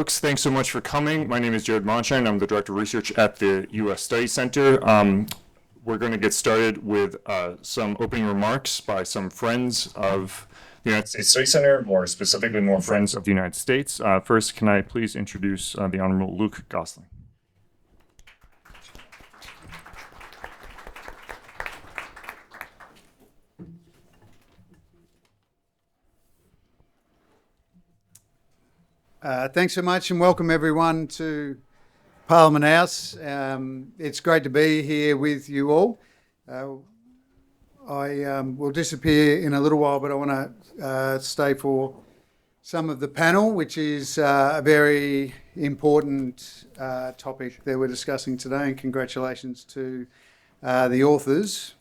Folks, thanks so much for coming. My name is Jared Mondschein. I'm the Director of Research at the U.S. Study Center. We're going to get started with some opening remarks by some friends of the United States Study Center, more specifically, more friends of the United States. First, can I please introduce the Honorable Luke Gosling. Thanks so much and welcome everyone to Parliament House. It's great to be here with you all. I will disappear in a little while, but I want to stay for some of the panel, which is a very important topic that we're discussing today, and congratulations to the authors.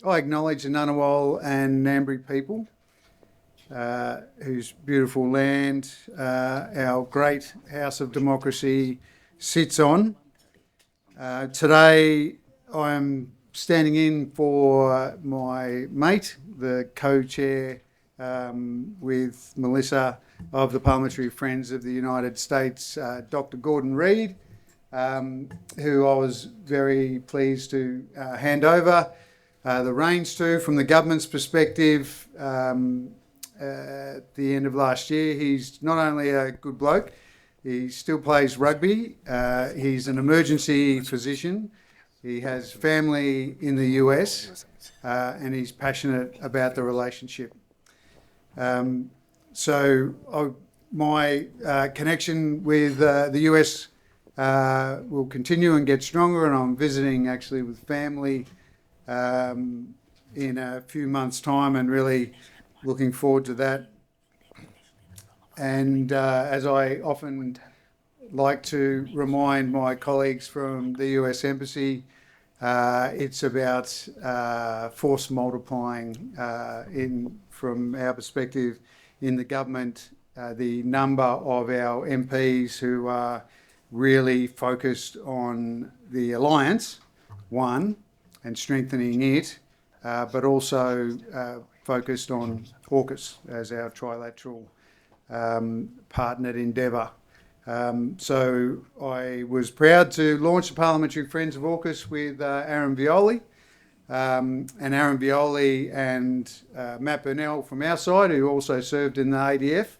I acknowledge the Ngunnawal and Ngambri people, whose beautiful land our great house of democracy sits on. Today I'm standing in for my mate, the co-chair with Melissa of the Parliamentary Friends of the United States, Dr. Gordon Reid, who I was very pleased to hand over the reins to from the government's perspective. At the end of last year. He's not only a good bloke, he still plays rugby. He's an emergency physician. He has family in the US, and he's passionate about the relationship. My connection with the US will continue and get stronger, and I'm visiting actually with family in a few months' time, and really looking forward to that. And as I often like to remind my colleagues from the US Embassy, it's about force multiplying from our perspective in the government, the number of our MPs who are really focused on the alliance, one, and strengthening it, but also focused on AUKUS as our trilateral partnered endeavour. So I was proud to launch the Parliamentary Friends of AUKUS with Aaron Violi. And Aaron Violi and Matt Burnell from our side, who also served in the ADF,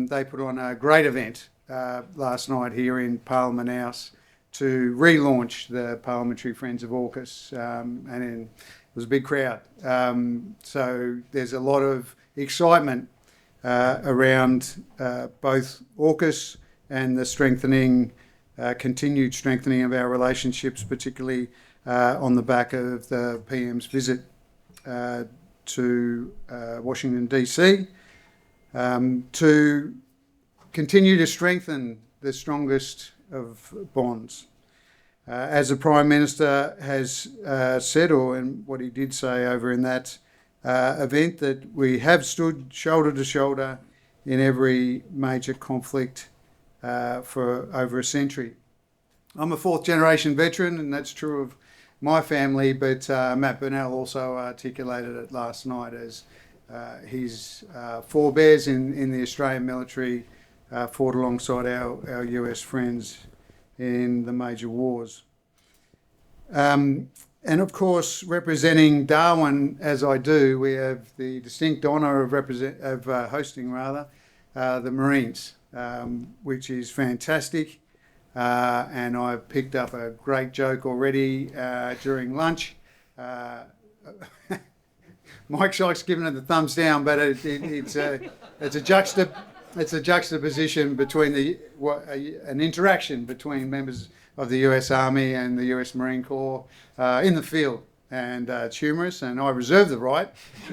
they put on a great event last night here in Parliament House to relaunch the Parliamentary Friends of AUKUS, and it was a big crowd. So there's a lot of excitement around both AUKUS and the continued strengthening of our relationships, particularly on the back of the PM's visit to Washington, DC, to continue to strengthen the strongest of bonds. As the Prime Minister has said, and what he did say over in that event, that we have stood shoulder to shoulder in every major conflict for over a century. I'm a fourth generation veteran, and that's true of my family, but Matt Burnell also articulated it last night as his forebears in the Australian military fought alongside our US friends in the major wars. And of course, representing Darwin as I do, we have the distinct honour of hosting the Marines, which is fantastic. And I've picked up a great joke already during lunch. Mike Sykes giving it the thumbs down, but it's a juxtaposition between an interaction between members of the US Army and the US Marine Corps in the field, and it's humorous, and I reserve the right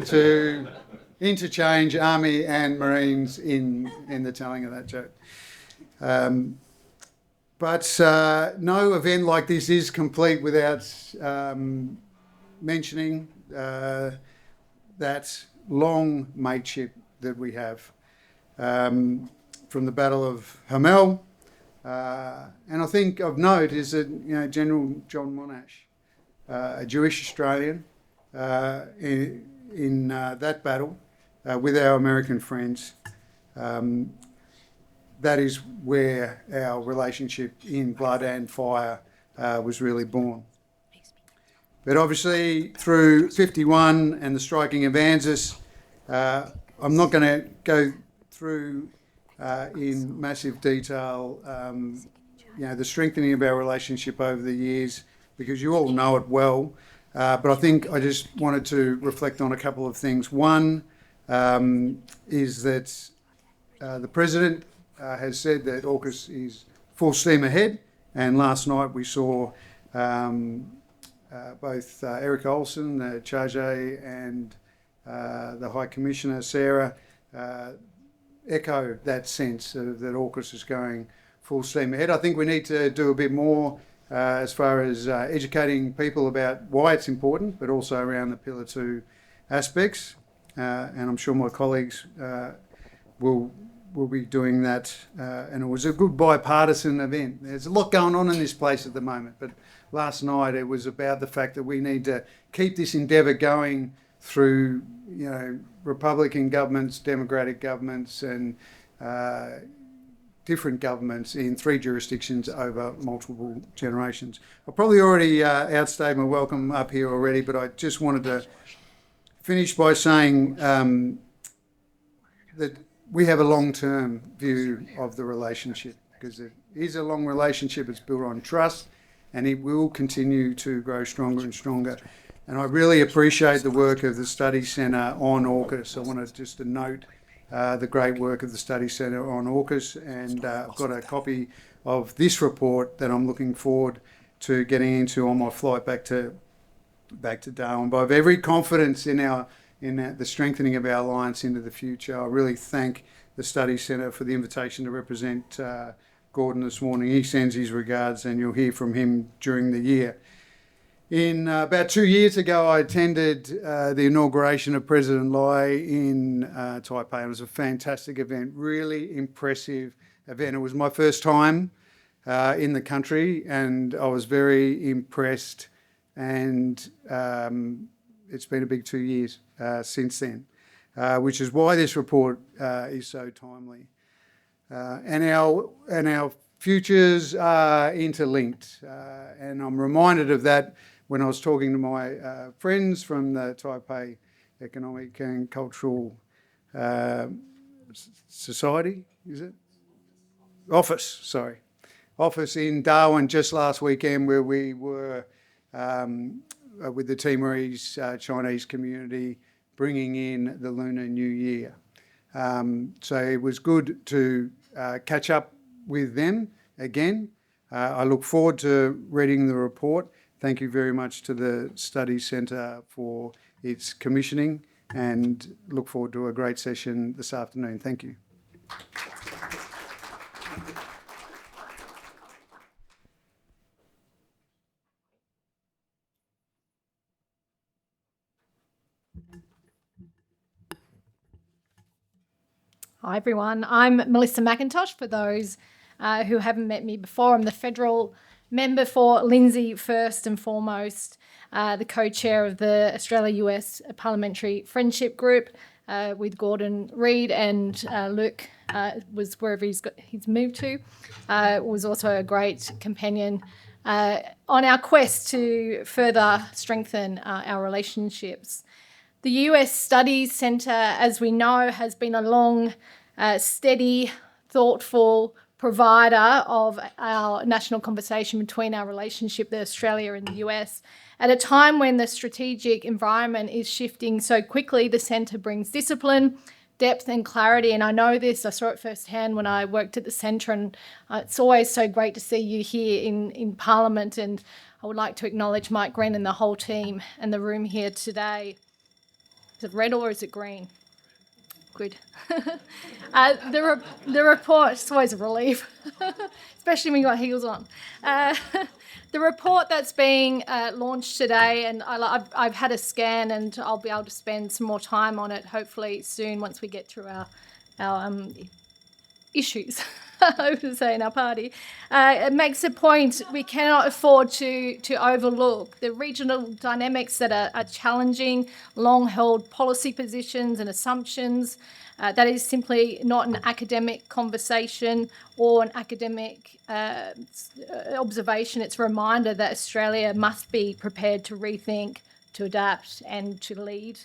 to interchange Army and Marines in the telling of that joke. But no event like this is complete without mentioning that long mateship that we have. From the Battle of Hamel, and I think of note is that General John Monash, a Jewish Australian, in that battle with our American friends, that is where our relationship in blood and fire was really born. But obviously, through 51 and the striking of ANZUS, I'm not going to go through in massive detail, the strengthening of our relationship over the years, because you all know it well. But I think I just wanted to reflect on a couple of things. One is that the President has said that AUKUS is full steam ahead, and last night we saw both Erica Olsen, the Charge, and the High Commissioner, Sarah, echo that sense that AUKUS is going full steam ahead. I think we need to do a bit more as far as educating people about why it's important, but also around the Pillar 2 aspects. And I'm sure my colleagues will be doing that. And it was a good bipartisan event. There's a lot going on in this place at the moment, but last night it was about the fact that we need to keep this endeavour going through, Republican governments, Democratic governments, and different governments in 3 jurisdictions over multiple generations. I've probably already outstayed my welcome up here already, but I just wanted to finish by saying that we have a long-term view of the relationship, because it is a long relationship. It's built on trust, and it will continue to grow stronger and stronger. And I really appreciate the work of the Study Centre on AUKUS. I wanted just to note the great work of the Study Centre on AUKUS, and I've got a copy of this report that I'm looking forward to getting into on my flight back to Darwin. But I have every confidence in the strengthening of our alliance into the future. I really thank the Study Centre for the invitation to represent Gordon this morning. He sends his regards, and you'll hear from him during the year. About 2 years ago, I attended the inauguration of President Lai in Taipei. It was a fantastic event, really impressive event. It was my first time in the country, and I was very impressed. And it's been a big 2 years since then, which is why this report is so timely. And our futures are interlinked, and I'm reminded of that when I was talking to my friends from the Taipei Economic and Cultural Society, office in Darwin just last weekend, where we were with the Timorese Chinese community bringing in the Lunar New Year. So it was good to catch up with them again. I look forward to reading the report. Thank you very much to the Study Centre for its commissioning, and look forward to a great session this afternoon. Thank you. Hi everyone, I'm Melissa McIntosh. For those who haven't met me before, I'm the federal member for Lindsay first and foremost, the co-chair of the Australia-US Parliamentary Friendship Group with Gordon Reid, and Luke was wherever he's moved to, was also a great companion on our quest to further strengthen our relationships. The US Studies Centre, as we know, has been a long, steady, thoughtful provider of our national conversation between our relationship with Australia and the US. At a time when the strategic environment is shifting so quickly, the centre brings discipline, depth and clarity, and I know this, I saw it firsthand when I worked at the centre, and it's always so great to see you here in Parliament, and I would like to acknowledge Mike Green and the whole team and the room here today. Is it red or is it green? Good. The report, it's always a relief, especially when you've got heels on. The report that's being launched today, and I've had a scan, and I'll be able to spend some more time on it hopefully soon once we get through our issues. I would say in our party, it makes a point we cannot afford to overlook the regional dynamics that are challenging long-held policy positions and assumptions. That is simply not an academic conversation or an academic observation. It's a reminder that Australia must be prepared to rethink, to adapt and to lead.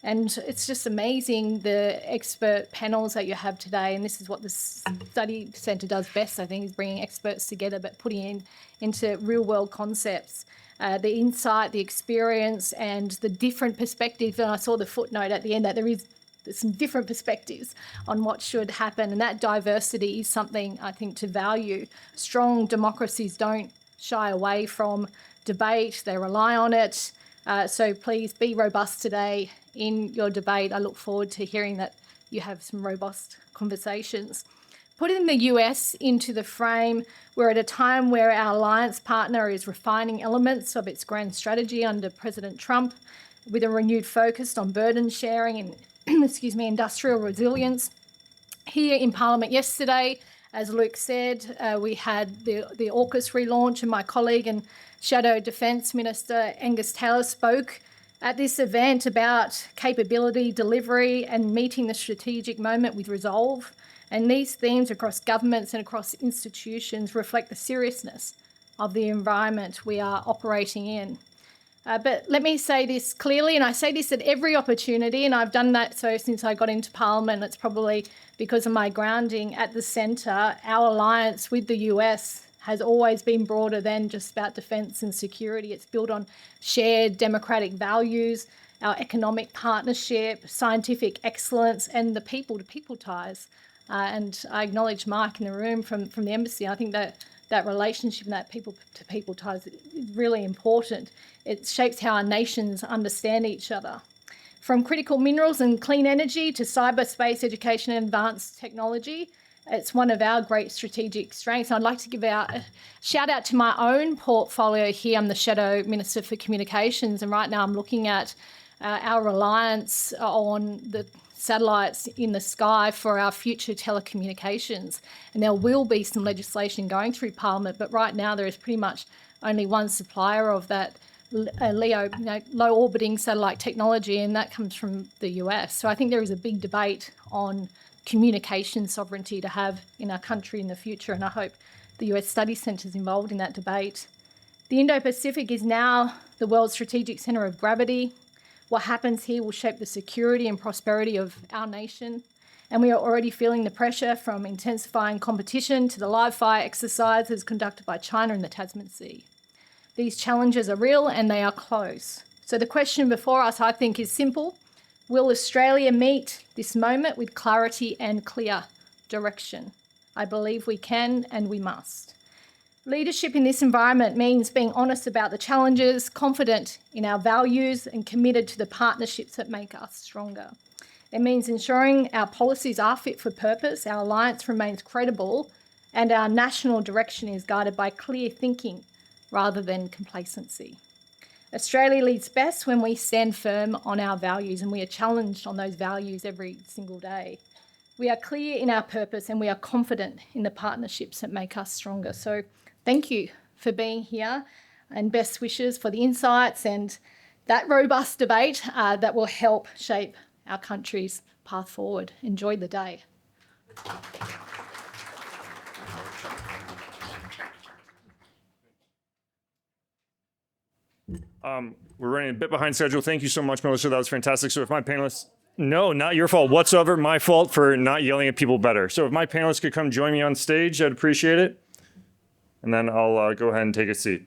And it's just amazing the expert panels that you have today. And this is what the study centre does best, I think, is bringing experts together, but putting into real world concepts. The insight, the experience and the different perspectives. And I saw the footnote at the end that there's some different perspectives on what should happen. And that diversity is something, I think, to value. Strong democracies don't shy away from debate. They rely on it. So please be robust today in your debate. I look forward to hearing that you have some robust conversations. Putting the US into the frame, we're at a time where our alliance partner is refining elements of its grand strategy under President Trump with a renewed focus on burden sharing and industrial resilience. Here in Parliament yesterday, as Luke said, we had the AUKUS relaunch, and my colleague and Shadow Defence Minister Angus Taylor spoke at this event about capability, delivery and meeting the strategic moment with resolve. And these themes across governments and across institutions reflect the seriousness of the environment we are operating in. But let me say this clearly, and I say this at every opportunity, and I've done that so since I got into Parliament. It's probably because of my grounding at the centre. Our alliance with the US has always been broader than just about defence and security. It's built on shared democratic values, our economic partnership, scientific excellence, and the people-to-people ties. And I acknowledge Mark in the room from the embassy. I think that relationship and that people-to-people ties is really important. It shapes how our nations understand each other. From critical minerals and clean energy to cyberspace, education and advanced technology, it's one of our great strategic strengths. I'd like to give a shout out to my own portfolio here. I'm the Shadow Minister for Communications, and right now I'm looking at our reliance on the satellites in the sky for our future telecommunications. And there will be some legislation going through Parliament, but right now there is pretty much only one supplier of that LEO, low orbiting satellite technology, and that comes from the US. So I think there is a big debate on communication sovereignty to have in our country in the future, and I hope the US Study Centre is involved in that debate. The Indo-Pacific is now the world's strategic centre of gravity. What happens here will shape the security and prosperity of our nation, and we are already feeling the pressure from intensifying competition to the live fire exercises conducted by China in the Tasman Sea. These challenges are real and they are close. So the question before us, I think, is simple. Will Australia meet this moment with clarity and clear direction? I believe we can and we must. Leadership in this environment means being honest about the challenges, confident in our values and committed to the partnerships that make us stronger. It means ensuring our policies are fit for purpose, our alliance remains credible, and our national direction is guided by clear thinking rather than complacency. Australia leads best when we stand firm on our values, and we are challenged on those values every single day. We are clear in our purpose and we are confident in the partnerships that make us stronger. So thank you for being here, and best wishes for the insights and that robust debate that will help shape our country's path forward. Enjoy the day. We're running a bit behind schedule. Thank you so much, Melissa. That was fantastic. So if my panelists, no, not your fault whatsoever. My fault for not yelling at people better. So if my panelists could come join me on stage, I'd appreciate it. And then I'll go ahead and take a seat.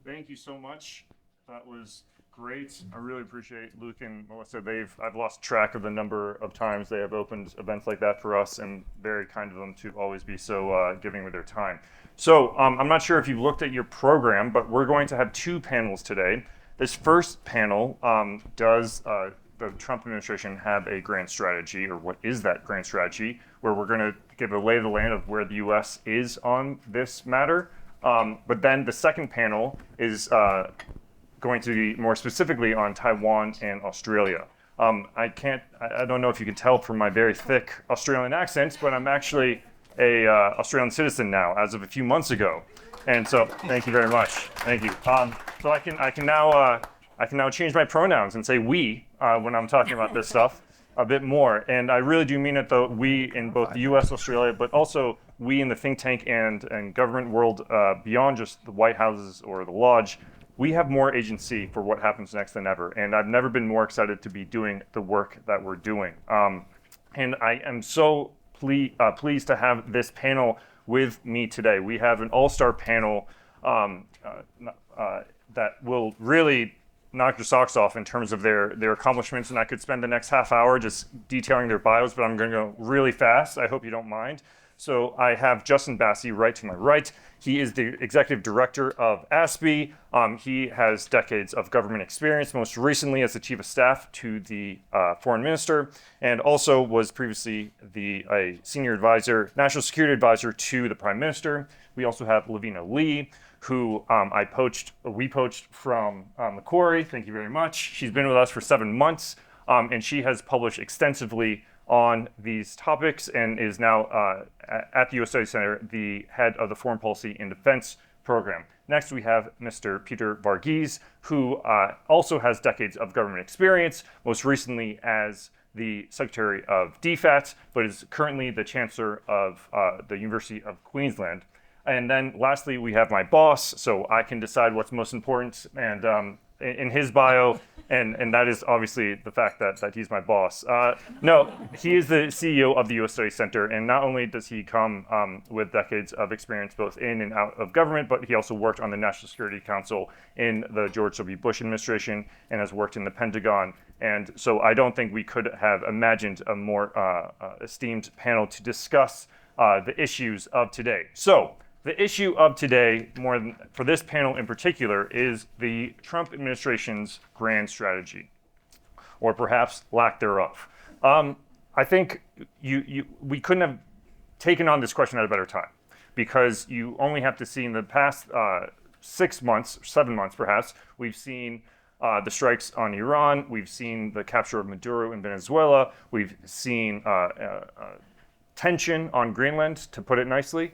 Thank you so much. That was great. I really appreciate Luke and Melissa. I've lost track of the number of times they have opened events like that for us, and very kind of them to always be so giving with their time. So I'm not sure if you looked at your program, but we're going to have two panels today. This first panel does the Trump administration have a grand strategy, or what is that grand strategy, where we're going to give a lay of the land of where the US is on this matter. But then the second panel is going to be more specifically on Taiwan and Australia. I don't know if you can tell from my very thick Australian accent, but I'm actually a Australian citizen now, as of a few months ago. And so, thank you very much. Thank you. So I can now change my pronouns and say we when I'm talking about this stuff a bit more. And I really do mean it, though, we in both the U.S., Australia, but also we in the think tank and government world beyond just the White Houses or the Lodge. We have more agency for what happens next than ever, and I've never been more excited to be doing the work that we're doing. And I am so pleased to have this panel with me today. We have an all-star panel that will really knock your socks off in terms of their accomplishments, and I could spend the next half hour just detailing their bios, but I'm going to go really fast. I hope you don't mind. So I have Justin Bassi right to my right. He is the executive director of ASPI. He has decades of government experience, most recently as the chief of staff to the foreign minister, and also was previously a senior advisor, national security advisor to the prime minister. We also have Lavina Lee, who we poached from Macquarie. Thank you very much. She's been with us for 7 months, and she has published extensively on these topics and is now at the U.S. Studies Center, the head of the Foreign Policy and Defense program. Next, we have Mr. Peter Varghese, who also has decades of government experience, most recently as the Secretary of DFAT, but is currently the Chancellor of the University of Queensland. And then lastly, we have my boss, so I can decide what's most important and in his bio, and that is obviously the fact that he's my boss. No, he is the CEO of the U.S. Studies Center, and not only does he come with decades of experience both in and out of government, but he also worked on the National Security Council in the George W. Bush administration and has worked in the Pentagon. And so I don't think we could have imagined a more esteemed panel to discuss the issues of today. So the issue of today, for this panel in particular, is the Trump administration's grand strategy, or perhaps lack thereof. I think we couldn't have taken on this question at a better time, because you only have to see in the past 6 months, 7 months perhaps, we've seen the strikes on Iran, we've seen the capture of Maduro in Venezuela, we've seen tension on Greenland, to put it nicely.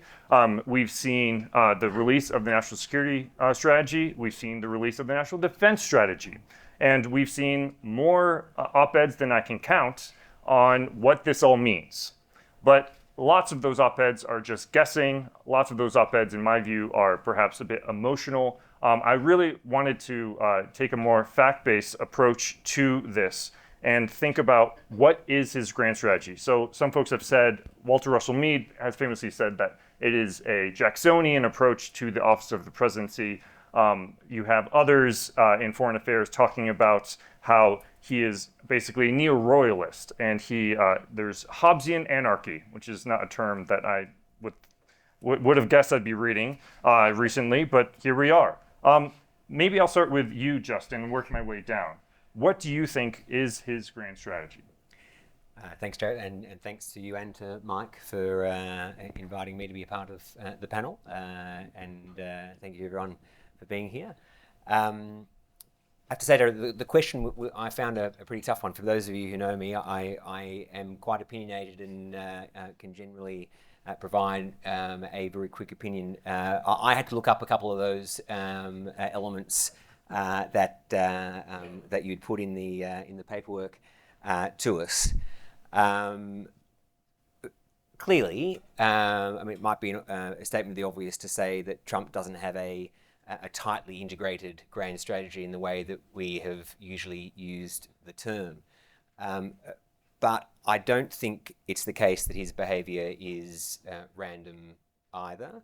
We've seen the release of the national security strategy. We've seen the release of the national defense strategy. And we've seen more op-eds than I can count on what this all means. But lots of those op-eds are just guessing. Lots of those op-eds, in my view, are perhaps a bit emotional. I really wanted to take a more fact-based approach to this and think about what is his grand strategy. So some folks have said, Walter Russell Mead has famously said that it is a Jacksonian approach to the office of the presidency. You have others in foreign affairs talking about how he is basically a neo-royalist, and there's Hobbesian anarchy, which is not a term that I would have guessed I'd be reading recently, but here we are. Maybe I'll start with you, Justin, and work my way down. What do you think is his grand strategy? Thanks, Jared, and thanks to you and to Mike for inviting me to be a part of the panel, and thank you everyone for being here. I have to say, Jared, the question I found a pretty tough one. For those of you who know me, I am quite opinionated and can generally provide a very quick opinion. I had to look up a couple of those elements that you'd put in the paperwork to us. Clearly, it might be a statement of the obvious to say that Trump doesn't have a tightly integrated grand strategy in the way that we have usually used the term. But I don't think it's the case that his behaviour is random either.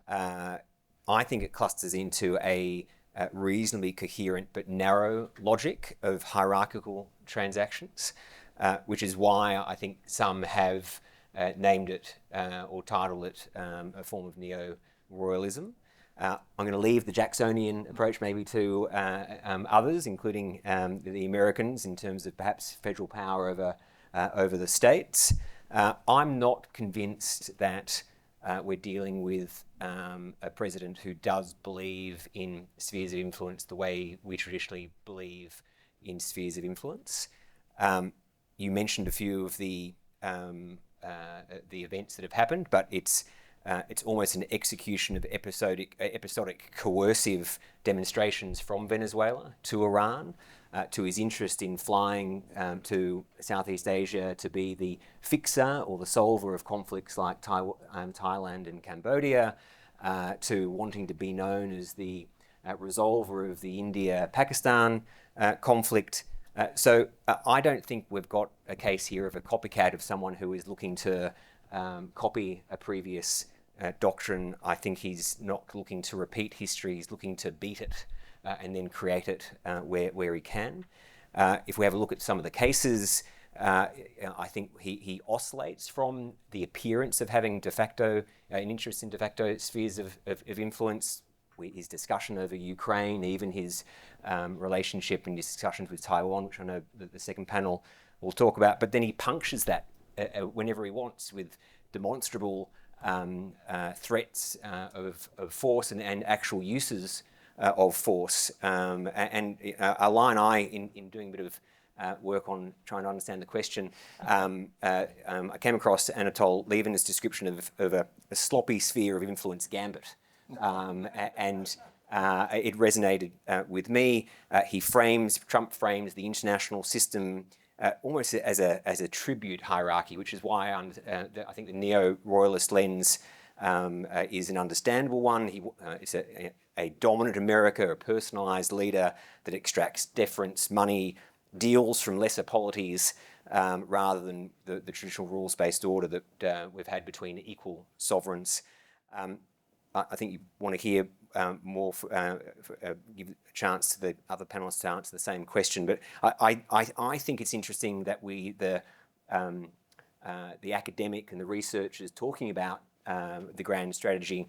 I think it clusters into a reasonably coherent but narrow logic of hierarchical transactions, which is why I think some have named it or titled it a form of neo-royalism. I'm going to leave the Jacksonian approach maybe to others, including the Americans, in terms of perhaps federal power over the states. I'm not convinced that we're dealing with a president who does believe in spheres of influence the way we traditionally believe in spheres of influence. You mentioned a few of the events that have happened, but it's almost an execution of episodic coercive demonstrations from Venezuela to Iran, to his interest in flying to Southeast Asia to be the fixer or the solver of conflicts like Thailand and Cambodia, to wanting to be known as the resolver of the India-Pakistan conflict. So I don't think we've got a case here of a copycat of someone who is looking to copy a previous doctrine. I think he's not looking to repeat history, he's looking to beat it and then create it where he can. If we have a look at some of the cases, I think he oscillates from the appearance of having de facto, an interest in de facto spheres of influence, his discussion over Ukraine, even his relationship and discussions with Taiwan, which I know the second panel will talk about, but then he punctures that whenever he wants with demonstrable threats of force and actual uses of force. And a line in doing a bit of work on trying to understand the question, I came across Anatol Lieven's description of a sloppy sphere of influence gambit. And it resonated with me. Trump frames the international system almost as a tribute hierarchy, which is why I think the neo-royalist lens is an understandable one. It's a dominant America, a personalized leader that extracts deference, money, deals from lesser polities, rather than the traditional rules-based order that we've had between equal sovereigns. I think you want to hear more, give a chance to the other panelists to answer the same question. But I think it's interesting that the academic and the researchers talking about the grand strategy,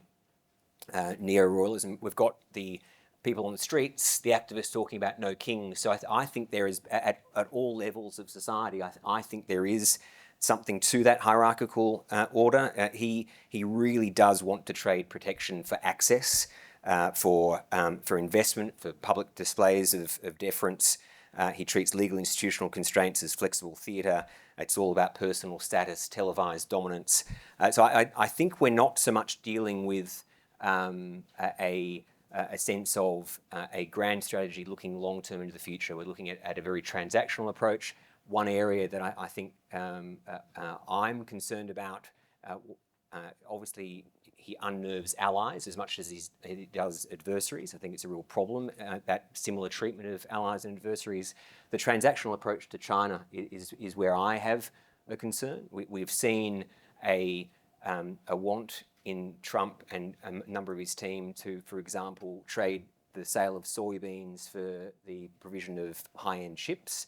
neo-royalism, we've got the people on the streets, the activists talking about no kings. So I think there is, at all levels of society, I think there is something to that hierarchical order. He really does want to trade protection for access, for investment, for public displays of deference. He treats legal institutional constraints as flexible theatre. It's all about personal status, televised dominance. So I think we're not so much dealing with a sense of a grand strategy looking long-term into the future. We're looking at a very transactional approach. One area that I think I'm concerned about, obviously he unnerves allies as much as he does adversaries. I think it's a real problem, that similar treatment of allies and adversaries. The transactional approach to China is where I have a concern. We've seen a want in Trump and a number of his team to, for example, trade the sale of soybeans for the provision of high-end chips.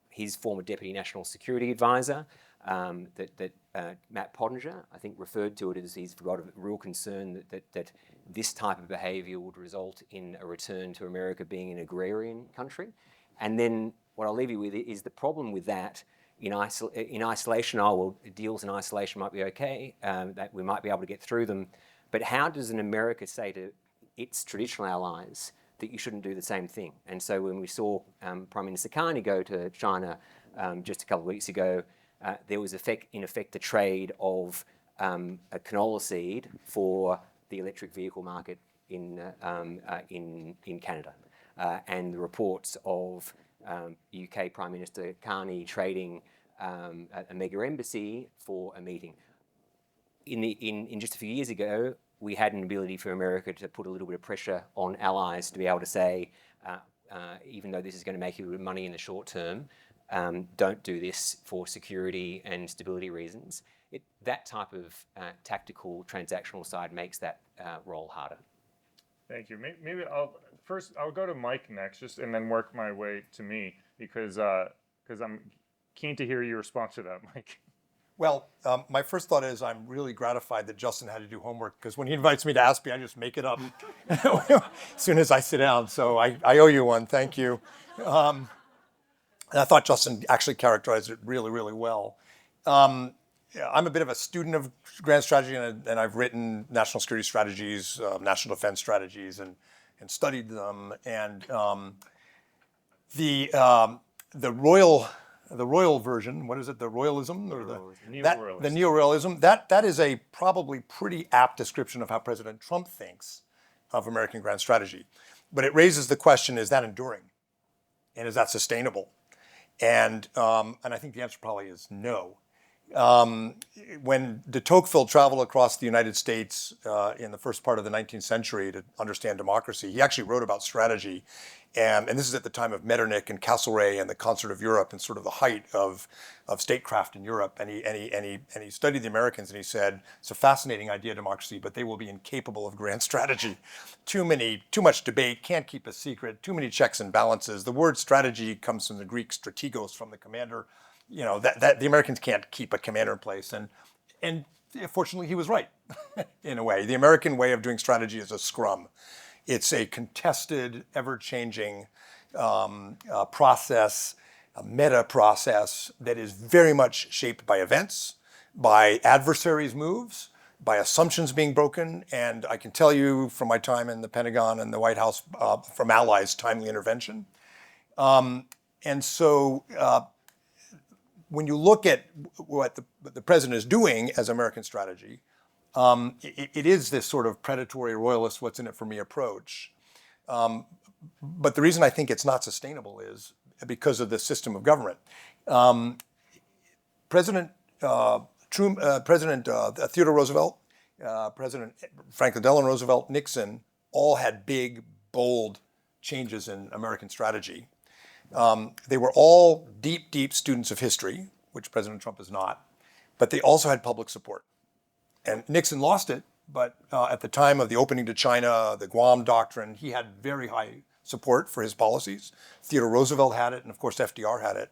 His former Deputy National Security Advisor, Matt Pottinger, I think referred to it as he's got a real concern that this type of behaviour would result in a return to America being an agrarian country. And then what I'll leave you with is the problem with that. In isolation, deals in isolation might be okay, that we might be able to get through them. But how does an America say to its traditional allies that you shouldn't do the same thing? And so when we saw Prime Minister Carney go to China just a couple of weeks ago, there was in effect a trade of a canola seed for the electric vehicle market in Canada, and the reports of UK Prime Minister Carney trading a mega embassy for a meeting. In just a few years ago, we had an ability for America to put a little bit of pressure on allies to be able to say, even though this is going to make you money in the short term, don't do this for security and stability reasons. That type of tactical transactional side makes that role harder. Thank you. Maybe I'll go to Mike next, and then work my way to me, because I'm keen to hear your response to that, Mike. Well, my first thought is I'm really gratified that Justin had to do homework, because when he invites me to ASPE, I just make it up as soon as I sit down. So I owe you one. Thank you. And I thought Justin actually characterized it really, really well. I'm a bit of a student of grand strategy, and I've written national security strategies, national defense strategies, and studied them. And the royal version, what is it? The royalism or the neo-royalism. That is a probably pretty apt description of how President Trump thinks of American grand strategy. But it raises the question: is that enduring, and is that sustainable? And I think the answer probably is no. When de Tocqueville traveled across the United States in the first part of the 19th century to understand democracy, he actually wrote about strategy. And this is at the time of Metternich and Castlereagh and the Concert of Europe and sort of the height of statecraft in Europe. And he studied the Americans, and he said, it's a fascinating idea, democracy, but they will be incapable of grand strategy. Too much debate, can't keep a secret, too many checks and balances. The word strategy comes from the Greek strategos, from the commander. You know, that the Americans can't keep a commander in place. And fortunately, he was right, in a way. The American way of doing strategy is a scrum. It's a contested, ever-changing process, a meta process that is very much shaped by events, by adversaries' moves, by assumptions being broken. And I can tell you from my time in the Pentagon and the White House, from allies, timely intervention. And so when you look at what the president is doing as American strategy, it is this sort of predatory royalist, what's in it for me approach. But the reason I think it's not sustainable is because of the system of government. President Theodore Roosevelt, President Franklin Delano Roosevelt, Nixon, all had big, bold changes in American strategy. They were all deep, deep students of history, which President Trump is not, but they also had public support. And Nixon lost it, but at the time of the opening to China, the Guam Doctrine, he had very high support for his policies. Theodore Roosevelt had it, and of course FDR had it.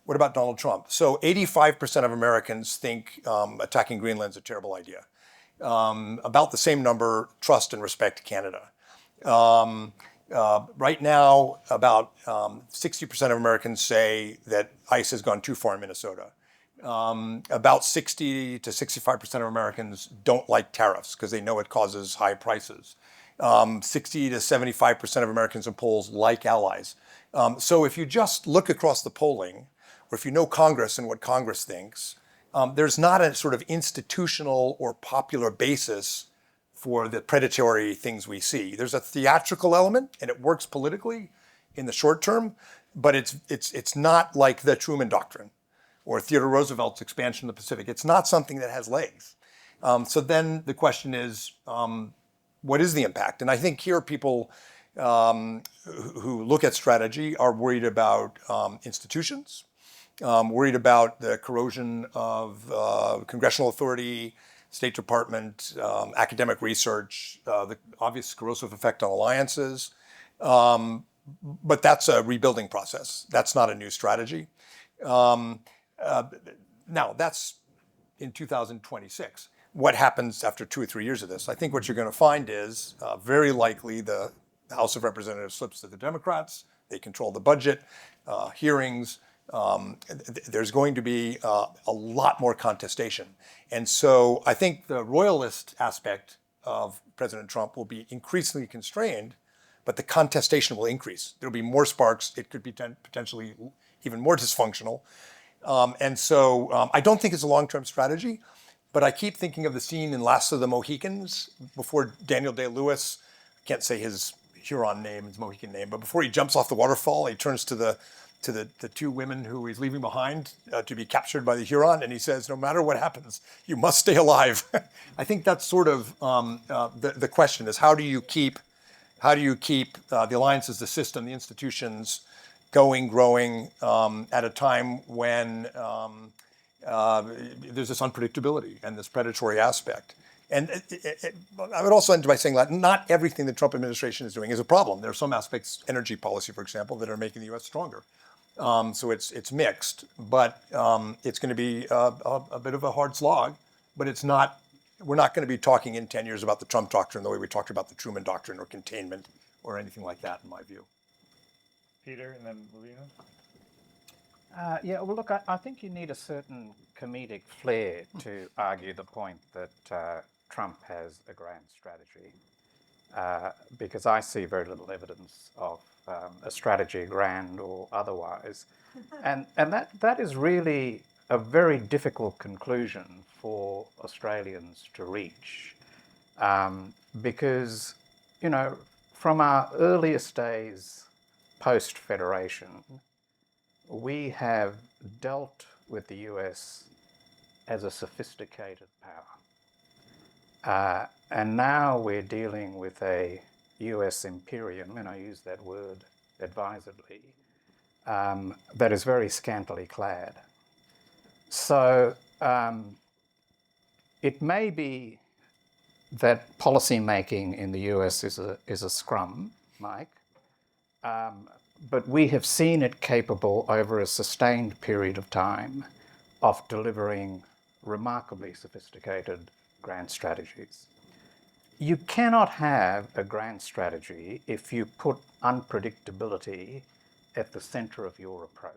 What about Donald Trump? So 85% of Americans think attacking Greenland is a terrible idea. About the same number trust and respect Canada. Right now, about 60% of Americans say that ICE has gone too far in Minnesota. About 60 to 65% of Americans don't like tariffs because they know it causes high prices. 60 to 75% of Americans in polls like allies. So if you just look across the polling, or if you know Congress and what Congress thinks, there's not a sort of institutional or popular basis for the predatory things we see. There's a theatrical element, and it works politically in the short term, but it's not like the Truman Doctrine or Theodore Roosevelt's expansion of the Pacific. It's not something that has legs. So then the question is, what is the impact? And I think here people who look at strategy are worried about institutions, worried about the corrosion of congressional authority, State Department, academic research, the obvious corrosive effect on alliances. But that's a rebuilding process. That's not a new strategy. Now, that's in 2026. What happens after 2 or 3 years of this? I think what you're going to find is very likely the House of Representatives slips to the Democrats. They control the budget, hearings. There's going to be a lot more contestation. And so I think the royalist aspect of President Trump will be increasingly constrained, but the contestation will increase. There'll be more sparks. It could be potentially even more dysfunctional. And so I don't think it's a long-term strategy, but I keep thinking of the scene in Last of the Mohicans before Daniel Day-Lewis, I can't say his Huron name, his Mohican name, but before he jumps off the waterfall, he turns to the two women who he's leaving behind to be captured by the Huron, and he says, no matter what happens, you must stay alive. I think that's sort of the question is how do you keep the alliances, the system, the institutions going, growing at a time when there's this unpredictability and this predatory aspect. And I would also end by saying that not everything the Trump administration is doing is a problem. There are some aspects, energy policy, for example, that are making the U.S. stronger. So it's mixed, but it's going to be a bit of a hard slog. But it's not. We're not going to be talking in 10 years about the Trump Doctrine the way we talked about the Truman Doctrine or containment or anything like that, in my view. Peter, and then Lavina. Yeah, well, look, I think you need a certain comedic flair to argue the point that Trump has a grand strategy, because I see very little evidence of a strategy, grand or otherwise. And that is really a very difficult conclusion for Australians to reach, because, you know, from our earliest days post-Federation, we have dealt with the US as a sophisticated power. And now we're dealing with a US imperium, and I use that word advisedly, that is very scantily clad. So it may be that policy making in the US is a scrum, Mike, but we have seen it capable over a sustained period of time of delivering remarkably sophisticated grand strategies. You cannot have a grand strategy if you put unpredictability at the center of your approach.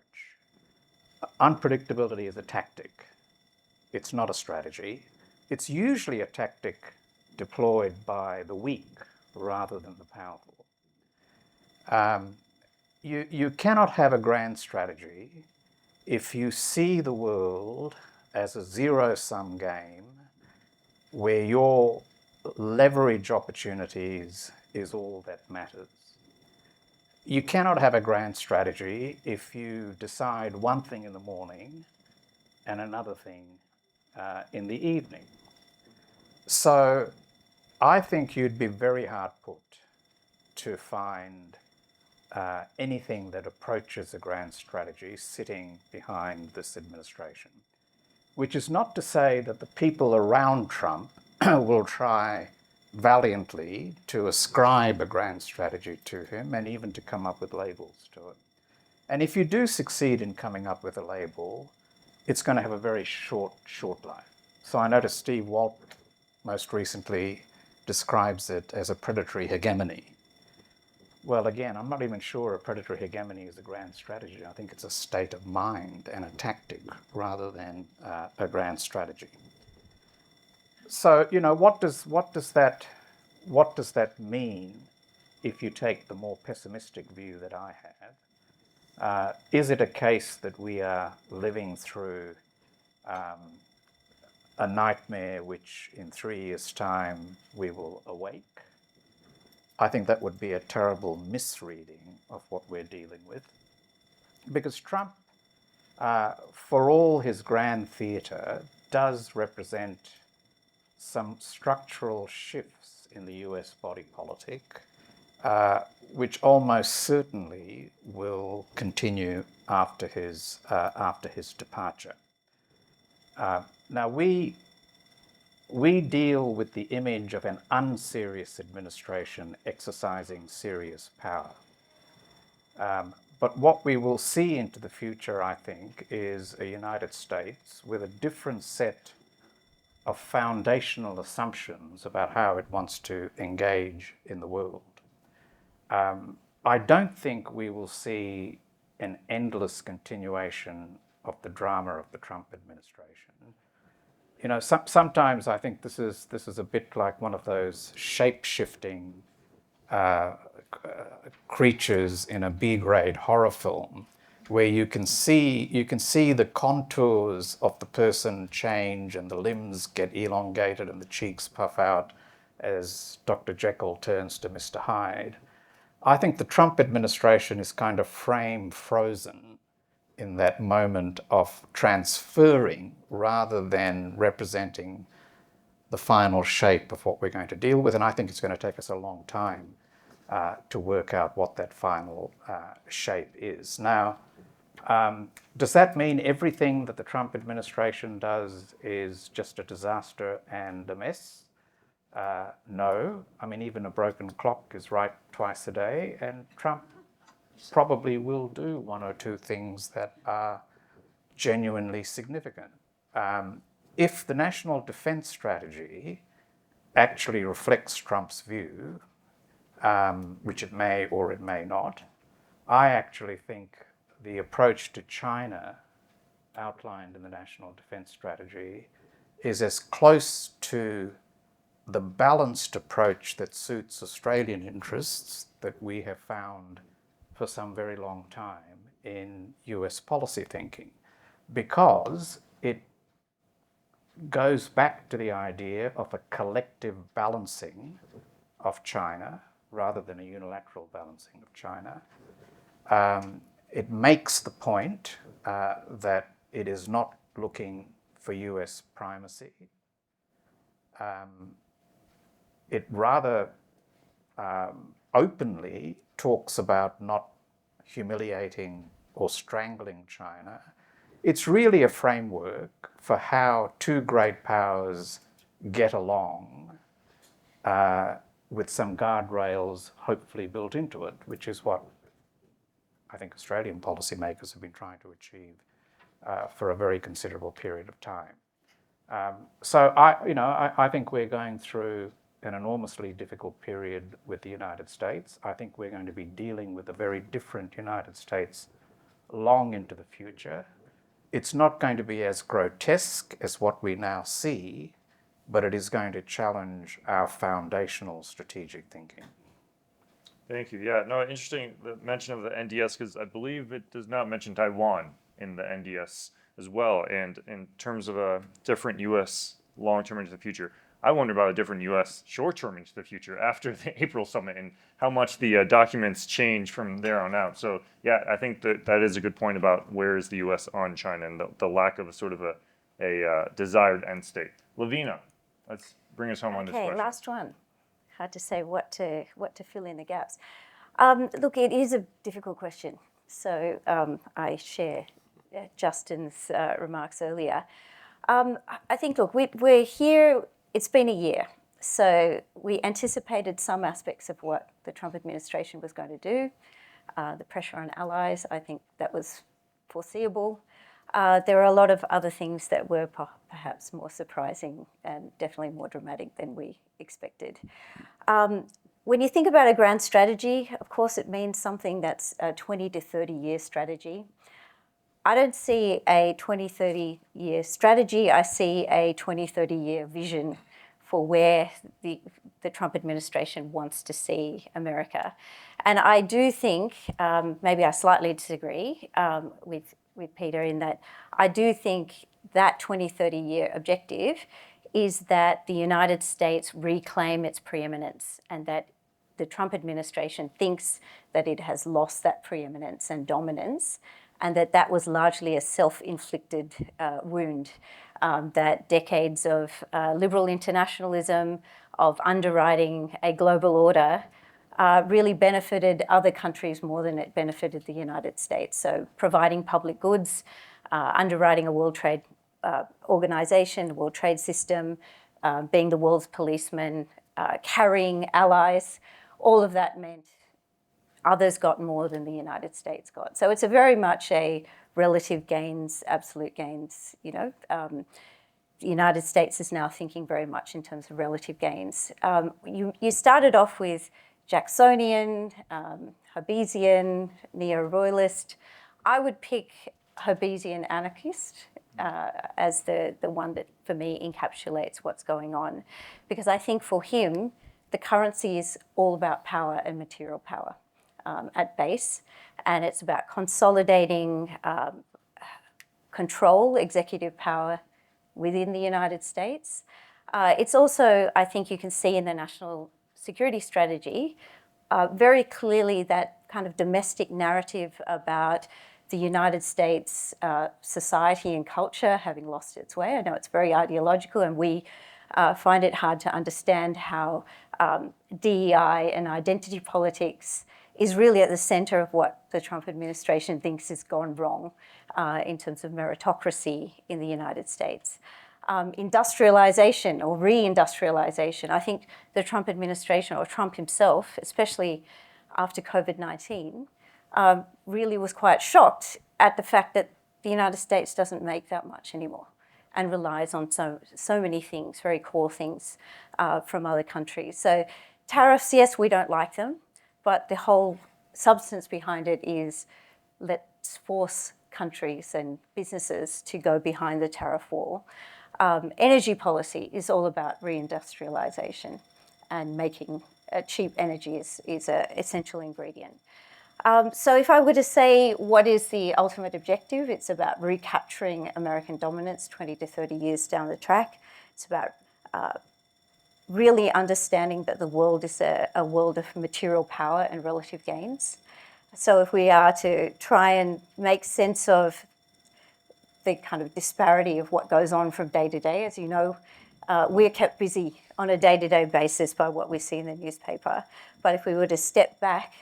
Unpredictability is a tactic. It's not a strategy. It's usually a tactic deployed by the weak rather than the powerful. You cannot have a grand strategy if you see the world as a zero-sum game where your leverage opportunities is all that matters. You cannot have a grand strategy if you decide one thing in the morning and another thing in the evening. So I think you'd be very hard put to find anything that approaches a grand strategy sitting behind this administration, which is not to say that the people around Trump will try valiantly to ascribe a grand strategy to him and even to come up with labels to it. And if you do succeed in coming up with a label, it's going to have a very short life. So I noticed Steve Walt most recently describes it as a predatory hegemony. Well, again, I'm not even sure a predatory hegemony is a grand strategy. I think it's a state of mind and a tactic rather than a grand strategy. So, you know, what does that mean if you take the more pessimistic view that I have? Is it a case that we are living through a nightmare which in 3 years' time we will awake? I think that would be a terrible misreading of what we're dealing with. Because Trump, for all his grand theatre, does represent some structural shifts in the US body politic, which almost certainly will continue after his departure. Now we deal with the image of an unserious administration exercising serious power. But what we will see into the future, I think, is a United States with a different set of foundational assumptions about how it wants to engage in the world. I don't think we will see an endless continuation of the drama of the Trump administration. You know, sometimes I think this is a bit like one of those shape-shifting creatures in a B-grade horror film, where you can see the contours of the person change and the limbs get elongated and the cheeks puff out as Dr. Jekyll turns to Mr. Hyde. I think the Trump administration is kind of frame frozen in that moment of transferring rather than representing the final shape of what we're going to deal with. And I think it's going to take us a long time to work out what that final shape is. Now, does that mean everything that the Trump administration does is just a disaster and a mess? No. I mean, even a broken clock is right twice a day, and Trump probably will do one or two things that are genuinely significant. If the national defense strategy actually reflects Trump's view, which it may or it may not, I actually think the approach to China outlined in the National Defence Strategy is as close to the balanced approach that suits Australian interests that we have found for some very long time in US policy thinking, because it goes back to the idea of a collective balancing of China rather than a unilateral balancing of China. It makes the point that it is not looking for US primacy. It rather openly talks about not humiliating or strangling China. It's really a framework for how two great powers get along with some guardrails hopefully built into it, which is what I think Australian policymakers have been trying to achieve for a very considerable period of time. So I think we're going through an enormously difficult period with the United States. I think we're going to be dealing with a very different United States long into the future. It's not going to be as grotesque as what we now see, but it is going to challenge our foundational strategic thinking. Thank you. Yeah, no, interesting the mention of the NDS, because I believe it does not mention Taiwan in the NDS as well. And in terms of a different U.S. long-term into the future, I wonder about a different U.S. short-term into the future after the April summit and how much the documents change from there on out. So yeah, I think that is a good point about where is the U.S. on China and the lack of a sort of a desired end state. Lavina, let's bring us home on this question. Okay, last one. Hard to say what to fill in the gaps. Look, it is a difficult question. So I share Justin's remarks earlier. I think, look, we're here. It's been a year. So we anticipated some aspects of what the Trump administration was going to do. The pressure on allies, I think that was foreseeable. There are a lot of other things that were perhaps more surprising and definitely more dramatic than we expected. When you think about a grand strategy, of course, it means something that's a 20 to 30 year strategy. I don't see a 20, 30 year strategy. I see a 20, 30 year vision for where the Trump administration wants to see America. And I do think, maybe I slightly disagree with Peter in that I do think that 20, 30 year objective is that the United States reclaim its preeminence, and that the Trump administration thinks that it has lost that preeminence and dominance, and that was largely a self-inflicted wound, that decades of liberal internationalism, of underwriting a global order, really benefited other countries more than it benefited the United States. So providing public goods, underwriting a World Trade Organization, the World Trade System, being the world's policeman, carrying allies, all of that meant others got more than the United States got. So it's a very much a relative gains, absolute gains, the United States is now thinking very much in terms of relative gains. You started off with Jacksonian, Hobbesian, neo-royalist. I would pick Hobbesian anarchist as the one that, for me, encapsulates what's going on. Because I think for him, the currency is all about power and material power at base. And it's about consolidating control, executive power within the United States. It's also, I think you can see in the national security strategy, very clearly that kind of domestic narrative about the United States society and culture having lost its way. I know it's very ideological, and we find it hard to understand how DEI and identity politics is really at the center of what the Trump administration thinks has gone wrong in terms of meritocracy in the United States. Industrialization or reindustrialization. I think the Trump administration, or Trump himself, especially after COVID-19, really was quite shocked at the fact that the United States doesn't make that much anymore and relies on so many things, very core things from other countries. So tariffs, yes, we don't like them, but the whole substance behind it is force countries and businesses to go behind the tariff wall. Energy policy is all about reindustrialization, and making cheap energy is an essential ingredient. So if I were to say what is the ultimate objective, it's about recapturing American dominance 20 to 30 years down the track. It's about really understanding that the world is a world of material power and relative gains. So if we are to try and make sense of the kind of disparity of what goes on from day to day, as you know, we're kept busy on a day-to-day basis by what we see in the newspaper. But if we were to step back,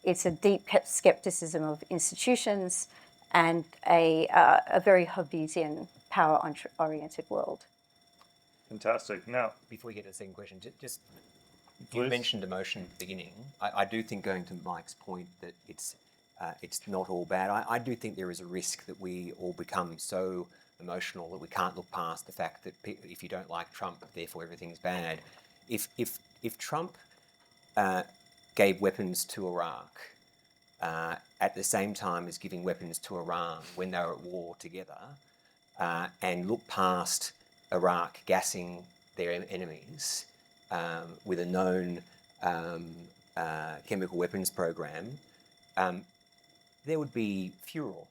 it's a deep skepticism of institutions and a very Hobbesian, power-oriented world. Fantastic. Now, Before we get to the second question, just Please. you mentioned emotion at the beginning. I do think, going to Mike's point, that it's not all bad. I do think there is a risk that we all become so emotional that we can't look past the fact that if you don't like Trump, therefore everything's bad. If Trump gave weapons to Iraq at the same time as giving weapons to Iran when they were at war together, and looked past Iraq gassing their enemies with a known chemical weapons program, there would be furor.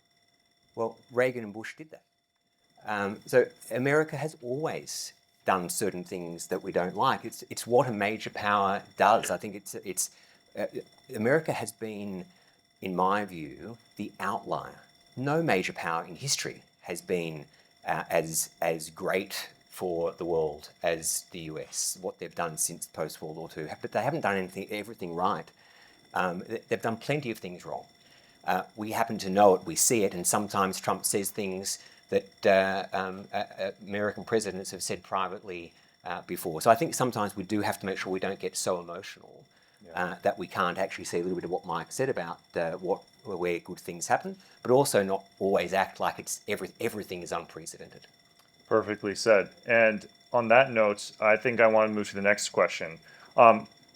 Well, Reagan and Bush did that. So America has always done certain things that we don't like. It's what a major power does. I think it's America has been, in my view, the outlier. No major power in history has been as great for the world as the US. What they've done since post-World War II, but they haven't done everything right. They've done plenty of things wrong. We happen to know it, we see it, and sometimes Trump says things that American presidents have said privately before. So I think sometimes we do have to make sure we don't get so emotional that we can't actually see a little bit of what Mike said about where good things happen, but also not always act like it's everything is unprecedented. perfectly said. And on that note, I think I want to move to the next question.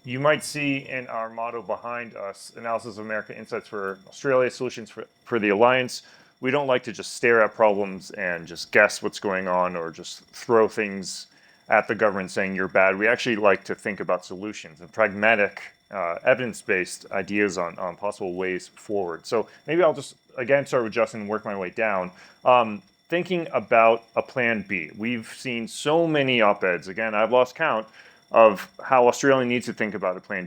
You might see in our motto behind us, Analysis of America, Insights for Australia, Solutions for the Alliance, we don't like to just stare at problems and just guess what's going on or just throw things at the government saying you're bad. We actually like to think about solutions and pragmatic, evidence-based ideas on possible ways forward. So maybe I'll just, again, start with Justin and work my way down. Thinking about a plan B. We've seen so many op-eds, again, I've lost count, of how Australia needs to think about a plan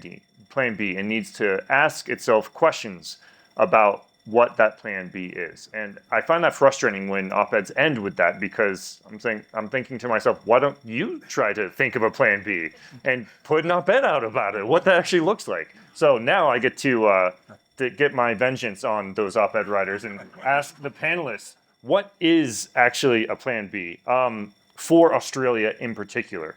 B, and needs to ask itself questions about what that plan B is. And I find that frustrating when op-eds end with that, because I'm thinking to myself, why don't you try to think of a plan B and put an op-ed out about it, what that actually looks like. So now I get to get my vengeance on those op-ed writers and ask the panelists, what is actually a plan B for Australia in particular?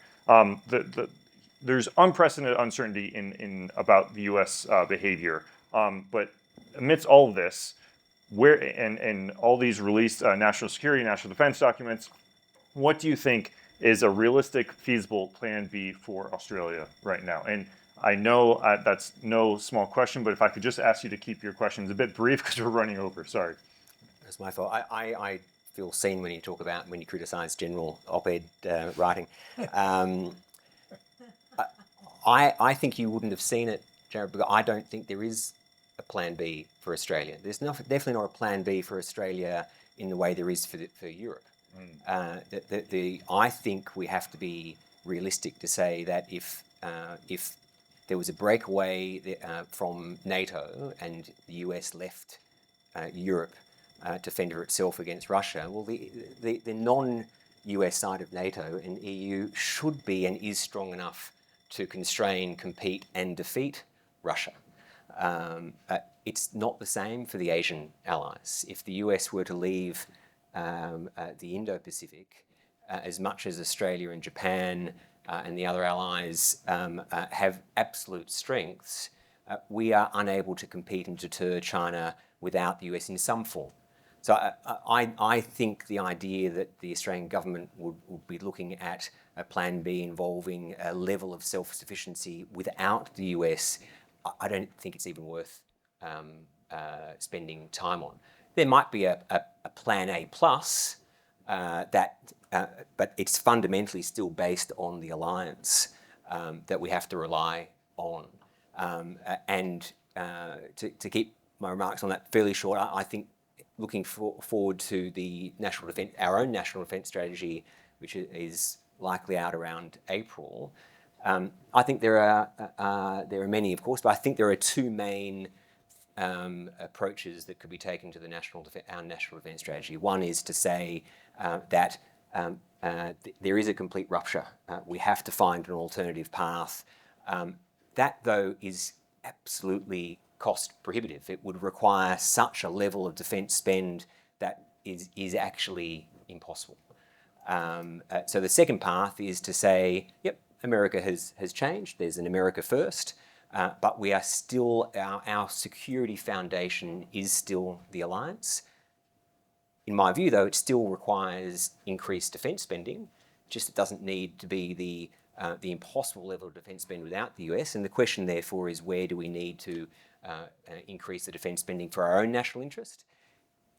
There's unprecedented uncertainty in about the U.S. Behavior, but amidst all of this, and all these released national security, national defense documents, what do you think is a realistic, feasible plan B for Australia right now? And I know that's no small question, but if I could just ask you to keep your questions a bit brief because we're running over. Sorry. That's my fault. I feel seen when you criticise general op-ed writing. I think you wouldn't have seen it, Jared, because I don't think there is a plan B for Australia. There's definitely not a plan B for Australia in the way there is for Europe. I think we have to be realistic to say that if there was a breakaway from NATO and the US left Europe to fend for itself against Russia, well, the non-US side of NATO and EU should be and is strong enough to constrain, compete, and defeat Russia. It's not the same for the Asian allies. If the US were to leave the Indo-Pacific, as much as Australia and Japan and the other allies have absolute strengths, we are unable to compete and deter China without the US in some form. So I think the idea that the Australian government would be looking at a plan B involving a level of self-sufficiency without the US, I don't think it's even worth spending time on. There might be a plan A plus, but it's fundamentally still based on the alliance that we have to rely on. To keep my remarks on that fairly short, I think looking forward to our own national defence strategy, which is likely out around April. I think there are many, of course, but I think there are two main approaches that could be taken to our national defence strategy. One is to say that there is a complete rupture. We have to find an alternative path. That, though, is absolutely cost prohibitive. It would require such a level of defence spend that is actually impossible. So the second path is to say, yep, America has changed. There's an America first, but we are still, our security foundation is still the alliance. In my view, though, it still requires increased defence spending, just it doesn't need to be the impossible level of defence spend without the US. And the question, therefore, is where do we need to increase the defence spending for our own national interest?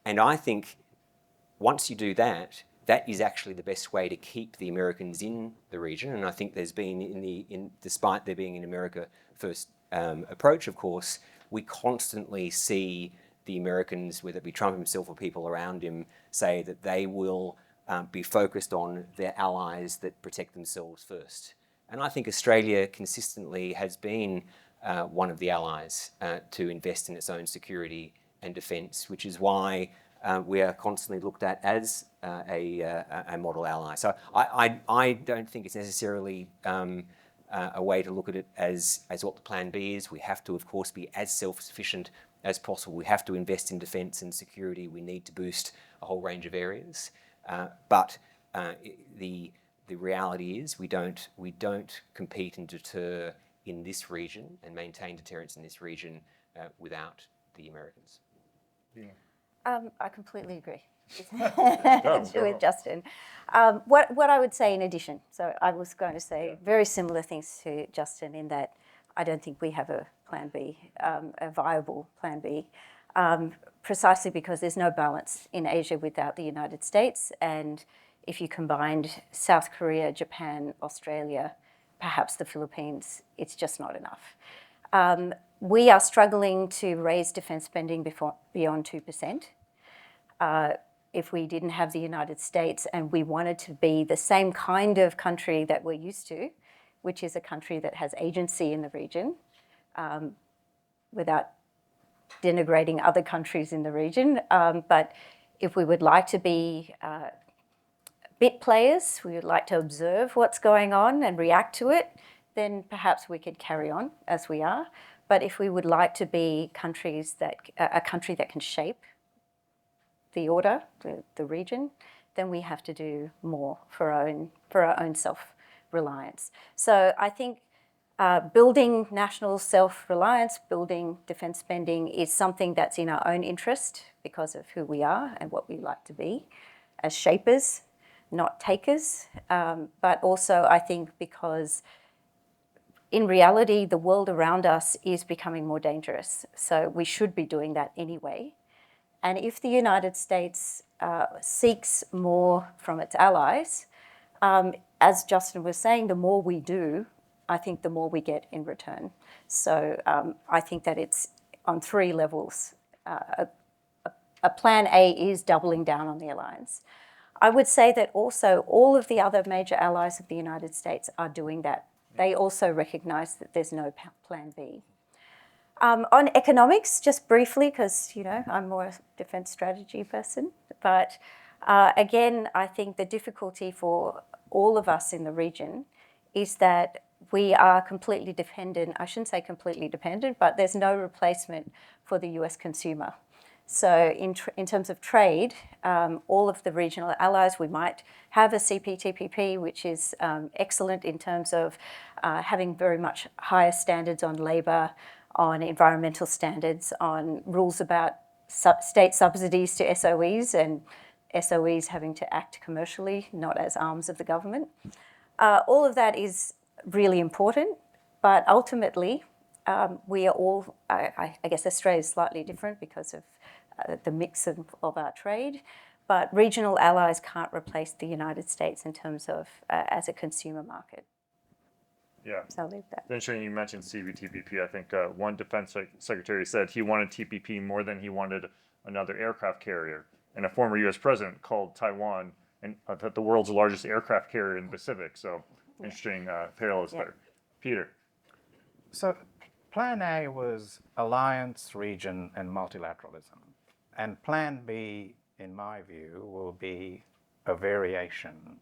And I think once you do that, that is actually the best way to keep the Americans in the region. And I think there's been, despite there being an America first approach, of course, we constantly see the Americans, whether it be Trump himself or people around him, say that they will be focused on their allies that protect themselves first. And I think Australia consistently has been one of the allies to invest in its own security and defence, which is why we are constantly looked at as a model ally. So I don't think it's necessarily a way to look at it as what the plan B is. We have to, of course, be as self-sufficient as possible. We have to invest in defence and security. We need to boost a whole range of areas. But the reality is we don't compete and deter in this region and maintain deterrence in this region without the Americans. I completely agree with Justin. What I would say in addition, so I was going to say very similar things to Justin in that I don't think we have a plan B, a viable plan B, precisely because there's no balance in Asia without the United States. And if you combined South Korea, Japan, Australia, perhaps the Philippines, it's just not enough. We are struggling to raise defence spending beyond 2%. If we didn't have the United States and we wanted to be the same kind of country that we're used to, which is a country that has agency in the region, without denigrating other countries in the region. But if we would like to be bit players, we would like to observe what's going on and react to it, then perhaps we could carry on as we are. But if we would like to be a country that can shape the order, the region, then we have to do more for our own self-reliance. So I think building national self-reliance, building defence spending is something that's in our own interest because of who we are and what we like to be as shapers, not takers. But also I think because in reality, the world around us is becoming more dangerous. So we should be doing that anyway. And if the United States seeks more from its allies, as Justin was saying, the more we do, I think the more we get in return. So I think that it's on three levels. A plan A is doubling down on the alliance. I would say that also all of the other major allies of the United States are doing that. They also recognize that there's no plan B. On economics, just briefly, because I'm more a defence strategy person, but again, I think the difficulty for all of us in the region is that we are completely dependent, I shouldn't say completely dependent, but there's no replacement for the US consumer. So in terms of trade, all of the regional allies, we might have a CPTPP, which is excellent in terms of having very much higher standards on labour, on environmental standards, on rules about state subsidies to SOEs and SOEs having to act commercially, not as arms of the government. All of that is really important, but ultimately we are all, I guess Australia is slightly different because of the mix of our trade. But regional allies can't replace the United States in terms of as a consumer market. Yeah. So I'll leave that. Interesting you mentioned CPTPP. I think one defense secretary said he wanted TPP more than he wanted another aircraft carrier. And a former U.S. president called Taiwan the world's largest aircraft carrier in the Pacific. So interesting parallels there. Peter. So Plan A was alliance, region, and multilateralism. And Plan B, in my view, will be a variation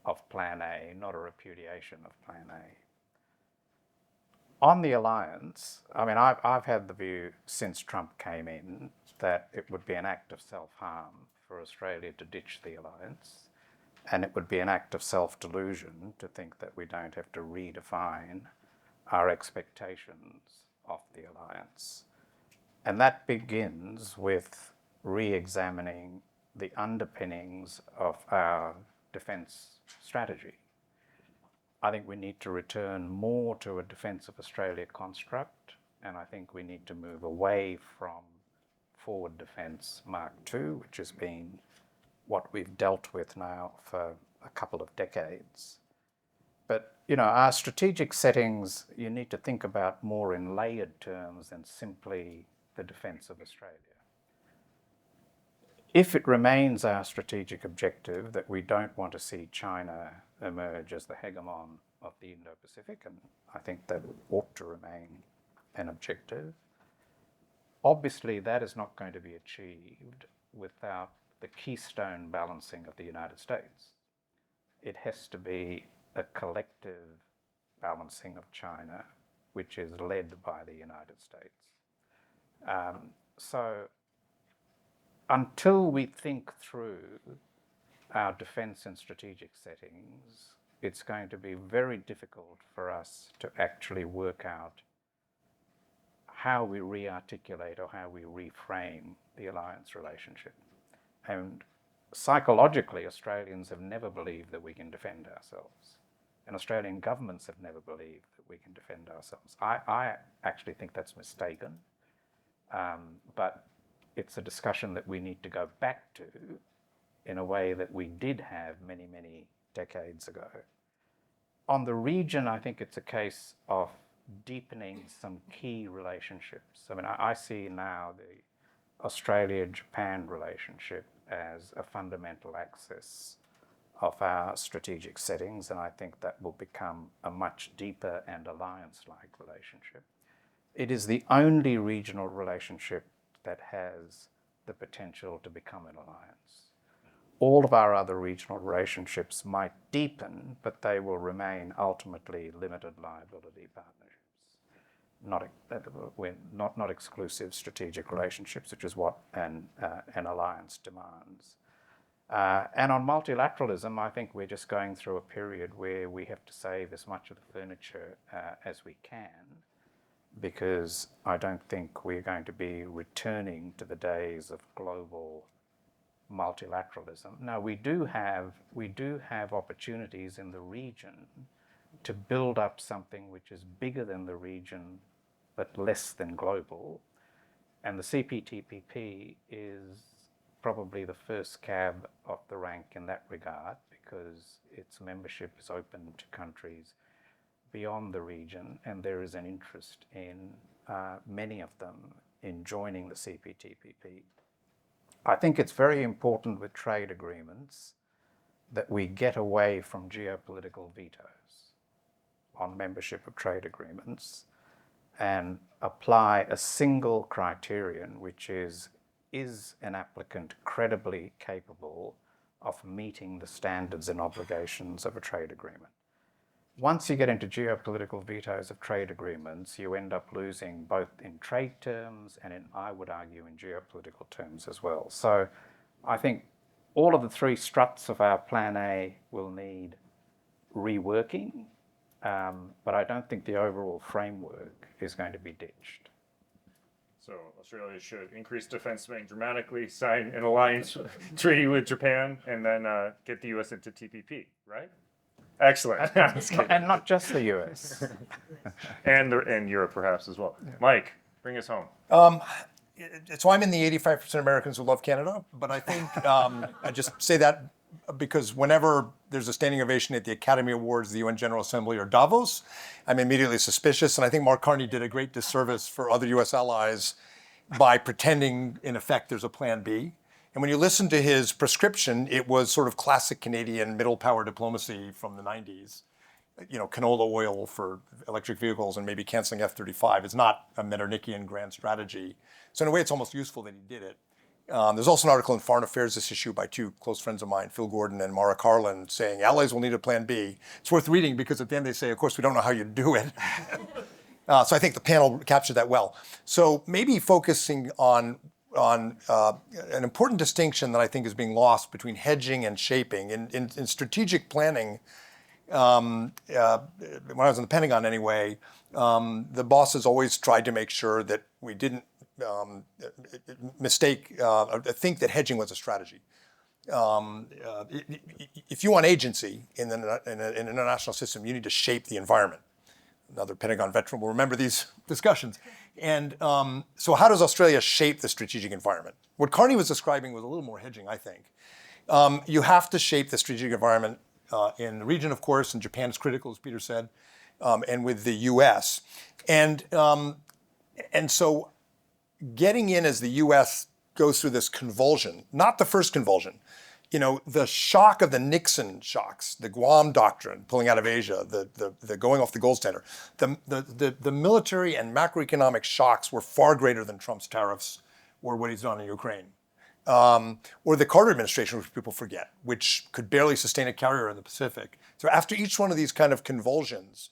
of Plan A, not a repudiation of Plan A. On the alliance, I mean, I've had the view since Trump came in that it would be an act of self-harm for Australia to ditch the alliance, and it would be an act of self-delusion to think that we don't have to redefine our expectations of the alliance. And that begins with re-examining the underpinnings of our defence strategy. I think we need to return more to a Defence of Australia construct, and I think we need to move away from Forward Defence Mark II, which has been what we've dealt with now for a couple of decades. But, you know, our strategic settings, you need to think about more in layered terms than simply the defence of Australia. If it remains our strategic objective that we don't want to see China emerge as the hegemon of the Indo-Pacific, and I think that ought to remain an objective, obviously that is not going to be achieved without the keystone balancing of the United States. It has to be a collective balancing of China, which is led by the United States. So until we think through our defence and strategic settings, it's going to be very difficult for us to actually work out how we re-articulate or how we reframe the alliance relationship. And psychologically, Australians have never believed that we can defend ourselves. And Australian governments have never believed that we can defend ourselves. I actually think that's mistaken. But it's a discussion that we need to go back to in a way that we did have many, many decades ago. On the region, I think it's a case of deepening some key relationships. I mean, I see now the Australia-Japan relationship as a fundamental axis of our strategic settings, and I think that will become a much deeper and alliance-like relationship. It is the only regional relationship that has the potential to become an alliance. All of our other regional relationships might deepen, but they will remain ultimately limited liability partnerships, not exclusive strategic relationships, which is what an alliance demands. And on multilateralism, I think we're just going through a period where we have to save as much of the furniture as we can, because I don't think we're going to be returning to the days of global multilateralism. Now, we do have opportunities in the region to build up something which is bigger than the region but less than global, and the CPTPP is probably the first cab off the rank in that regard, because its membership is open to countries beyond the region, and there is an interest in many of them in joining the CPTPP. I think it's very important with trade agreements that we get away from geopolitical vetoes on membership of trade agreements and apply a single criterion, which is an applicant credibly capable of meeting the standards and obligations of a trade agreement? Once you get into geopolitical vetoes of trade agreements, you end up losing both in trade terms and I would argue, in geopolitical terms as well. So I think all of the three struts of our Plan A will need reworking, but I don't think the overall framework is going to be ditched. So Australia should increase defense spending dramatically, sign an alliance treaty with Japan, and then get the U.S. into TPP, right? Excellent. And not just the US. and Europe perhaps as well. Yeah. Mike, bring us home. so I'm in the 85% Americans who love Canada, but I think I just say that because whenever there's a standing ovation at the Academy Awards, the UN General Assembly, or Davos, I'm immediately suspicious. And I think Mark Carney did a great disservice for other US allies by pretending, in effect, there's a plan B. And when you listen to his prescription, it was sort of classic Canadian middle power diplomacy from the 90s. Canola oil for electric vehicles and maybe canceling F-35 is not a Metternickian grand strategy. So in a way, it's almost useful that he did it. There's also an article in Foreign Affairs this issue by two close friends of mine, Phil Gordon and Mara Carlin, saying allies will need a plan B. It's worth reading because at the end they say, of course, we don't know how you do it. So I think the panel captured that well. So maybe focusing on an important distinction that I think is being lost between hedging and shaping. In strategic planning, when I was in the Pentagon anyway, the bosses always tried to make sure that we didn't think that hedging was a strategy. If you want agency in an international system, you need to shape the environment. Another Pentagon veteran will remember these discussions. And so how does Australia shape the strategic environment? What Carney was describing was a little more hedging, I think. You have to shape the strategic environment in the region, of course, and Japan is critical, as Peter said, and with the US. And so getting in as the US goes through this convulsion, not the first convulsion, the shock of the Nixon shocks, the Guam doctrine, pulling out of Asia, the going off the gold standard, the military and macroeconomic shocks were far greater than Trump's tariffs or what he's done in Ukraine. Or the Carter administration, which people forget, which could barely sustain a carrier in the Pacific. So after each one of these kind of convulsions,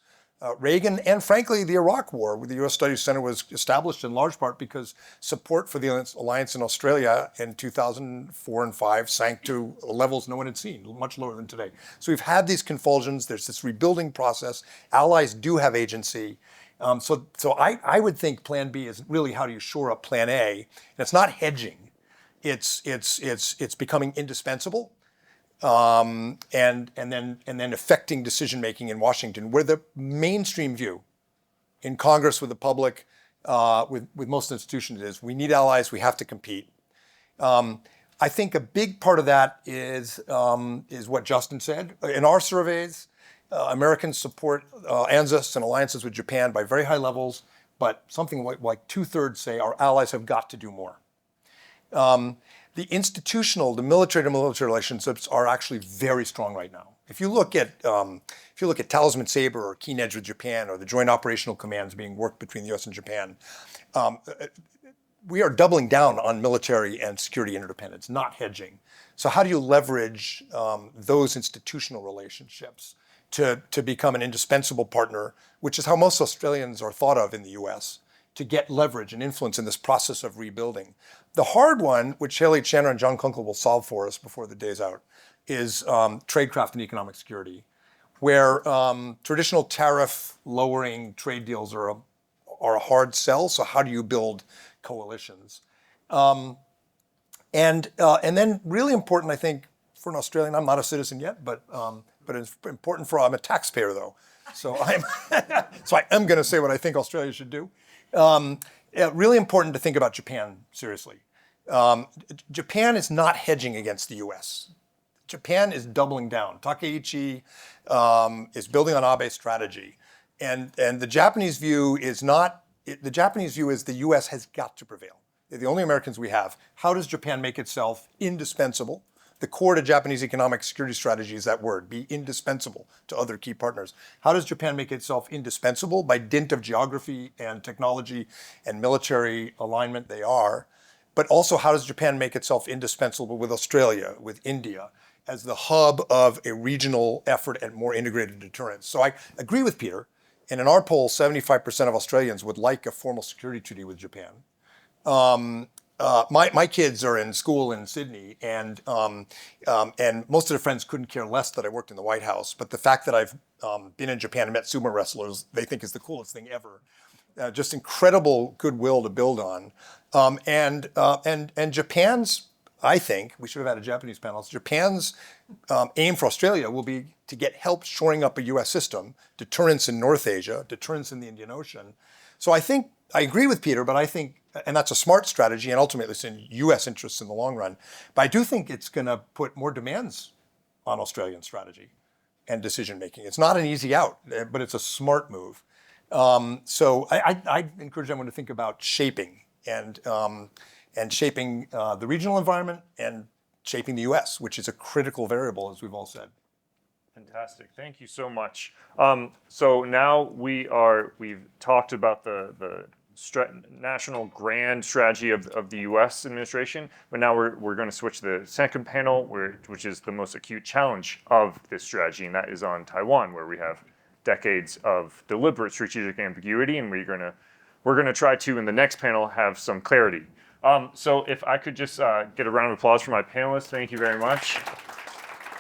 Reagan and frankly the Iraq War, where the U.S. Studies Center was established in large part because support for the alliance in Australia in 2004 and 5 sank to levels no one had seen, much lower than today. So we've had these convulsions. There's this rebuilding process. Allies do have agency. So I would think Plan B is really how do you shore up Plan A, and it's not hedging. It's becoming indispensable. And then affecting decision making in Washington, where the mainstream view in Congress, with the public, with most institutions is we need allies, we have to compete. I think a big part of that is what Justin said. In our surveys, Americans support ANZUS and alliances with Japan by very high levels, but something like 2/3 say our allies have got to do more. The military to military relationships are actually very strong right now. If you look at Talisman Sabre or Keen Edge with Japan, or the joint operational commands being worked between the U.S. and Japan, we are doubling down on military and security interdependence, not hedging. So how do you leverage those institutional relationships to become an indispensable partner, which is how most Australians are thought of in the U.S., to get leverage and influence in this process of rebuilding. The hard one, which Haley Chandra and John Kunkel will solve for us before the day's out, is tradecraft and economic security, where traditional tariff lowering trade deals are a hard sell. So how do you build coalitions? And then really important, I think, for an Australian, I'm not a citizen yet, but it's important I'm a taxpayer though. So I am going to say what I think Australia should do. Really important to think about Japan seriously. Japan is not hedging against the U.S. Japan is doubling down. Takeichi is building on Abe's strategy, and the Japanese view is the U.S. has got to prevail. They're the only Americans we have. How does Japan make itself indispensable? The core to Japanese economic security strategy is that word, be indispensable to other key partners. How does Japan make itself indispensable? By dint of geography and technology and military alignment, they are. But also, how does Japan make itself indispensable with Australia, with India, as the hub of a regional effort at more integrated deterrence? So I agree with Peter. And in our poll, 75% of Australians would like a formal security treaty with Japan. My kids are in school in Sydney, and most of their friends couldn't care less that I worked in the White House. But the fact that I've been in Japan and met sumo wrestlers, they think is the coolest thing ever. Just incredible goodwill to build on, and Japan's. I think we should have had a Japanese panel. Japan's aim for Australia will be to get help shoring up a U.S. system, deterrence in North Asia, deterrence in the Indian Ocean. So I think I agree with Peter, but I think and that's a smart strategy, and ultimately it's in U.S. interests in the long run. But I do think it's going to put more demands on Australian strategy and decision making. It's not an easy out, but it's a smart move. So I encourage everyone to think about shaping and shaping the regional environment and shaping the U.S., which is a critical variable, as we've all said. Fantastic. Thank you so much. So now we've talked about the national grand strategy of the U.S. administration, but now we're going to switch to the second panel, which is the most acute challenge of this strategy, and that is on Taiwan, where we have decades of deliberate strategic ambiguity, and we're going to try to, in the next panel, have some clarity. So if I could just get a round of applause for my panelists, thank you very much.